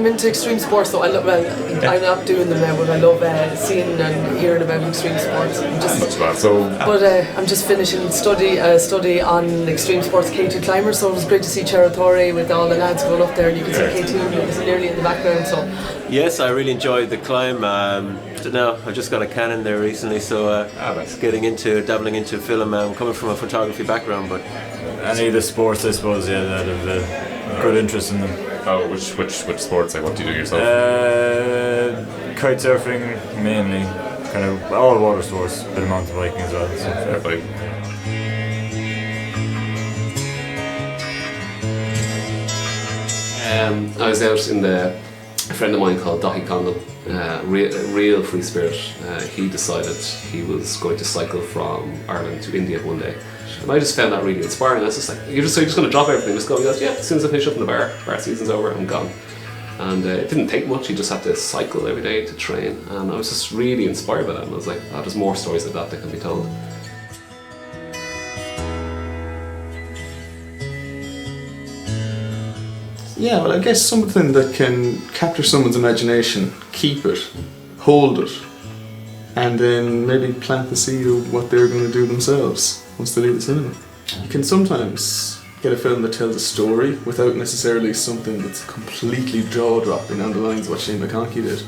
I'm into extreme sports, so I love. Well, I'm not doing them now, but I love seeing and hearing about extreme sports. I'm just finishing study on extreme sports K2 climbers. So it was great to see Cerro Torre with all the lads going up there, and you can see K2 is nearly in the background. So yes, I really enjoyed the climb. Now I just got a Canon there recently, so dabbling into film. Coming from a photography background, but any of the sports, I suppose, that have a good interest in them. Oh, which sports? Like, what do you do yourself? Kite surfing mainly, kind of all water sports, a bit of mountain biking as well. So Fair play. I was out in a friend of mine called Dahi Condon, real free spirit. He decided he was going to cycle from Ireland to India one day. And I just found that really inspiring. I was just like, you're just going to drop everything, just go. He goes, yeah, as soon as I finish up in the bar season's over, I'm gone. And it didn't take much, he just had to cycle every day to train. And I was just really inspired by that. And I was like, oh, there's more stories like that can be told. Yeah, well, I guess something that can capture someone's imagination, keep it, hold it, and then maybe plant the seed of what they're going to do themselves once they leave the cinema. You can sometimes get a film that tells a story without necessarily something that's completely jaw-dropping on the lines of what Shane McConkey did.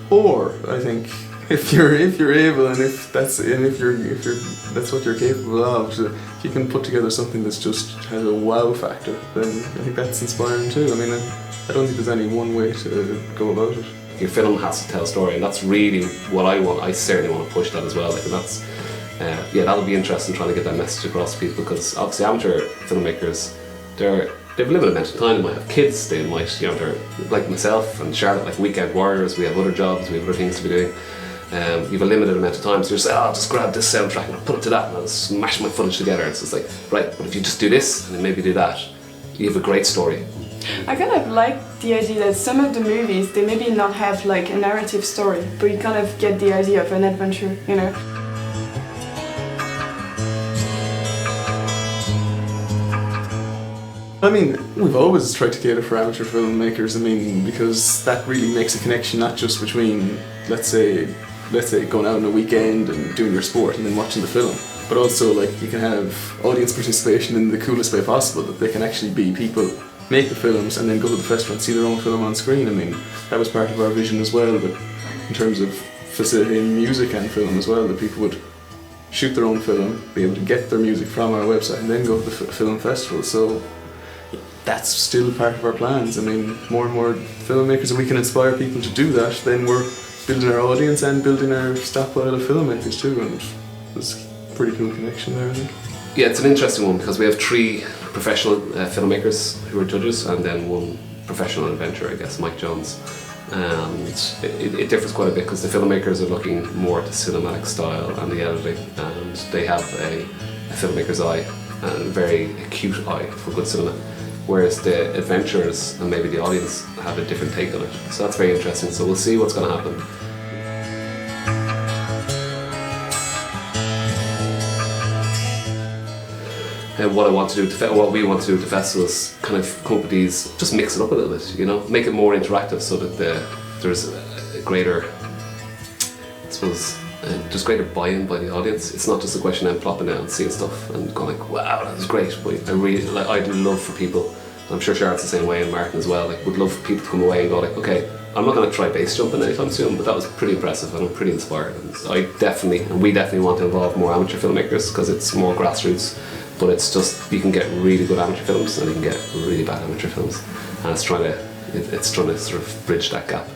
Or, I think, if you're able and if that's what you're capable of, if you can put together something that's just has a wow factor, then I think that's inspiring too. I mean, I don't think there's any one way to go about it. Your film has to tell a story, and that's really what I want. I certainly want to push that as well. Like, and that's that'll be interesting trying to get that message across to people, because obviously amateur filmmakers, they've a limited amount of time. They might have kids, they might, they're like myself and Charlotte, like weekend warriors. We have other jobs, we have other things to be doing. You have a limited amount of time, so you just say, I'll just grab this soundtrack and I'll put it to that and I'll smash my footage together. And so it's like, right, but if you just do this and then maybe do that, you have a great story. I kind of like the idea that some of the movies, they maybe not have like a narrative story, but you kind of get the idea of an adventure, I mean, we've always tried to cater for amateur filmmakers, because that really makes a connection not just between, let's say going out on a weekend and doing your sport and then watching the film, but also like you can have audience participation in the coolest way possible, that they can actually be people, make the films and then go to the festival and see their own film on screen. I mean, that was part of our vision as well, but in terms of facilitating music and film as well, that people would shoot their own film, be able to get their music from our website and then go to the film festival. So that's still part of our plans. I mean, more and more filmmakers, and we can inspire people to do that, then we're building our audience and building our stockpile of filmmakers too, and there's a pretty cool connection there, I think. Yeah, it's an interesting one because we have 3 professional filmmakers who are judges and then 1 professional inventor, I guess, Mike Jones. And it differs quite a bit because the filmmakers are looking more at the cinematic style and the editing, and they have a filmmaker's eye and a very acute eye for good cinema. Whereas the adventurers and maybe the audience have a different take on it. So that's very interesting. So we'll see what's going to happen. And what we want to do with the festival is kind of come up with these, just mix it up a little bit, make it more interactive so that there's a greater, I suppose, there's greater buy-in by the audience. It's not just a question of plopping down and seeing stuff and going like, wow, that was great. But I'd love for people, and I'm sure Charlotte's the same way, and Martin as well, would love for people to come away and go like, okay, I'm not going to try base jumping anytime soon, but that was pretty impressive and I'm pretty inspired. And we definitely want to involve more amateur filmmakers because it's more grassroots, but it's just, you can get really good amateur films and you can get really bad amateur films. And it's trying to sort of bridge that gap.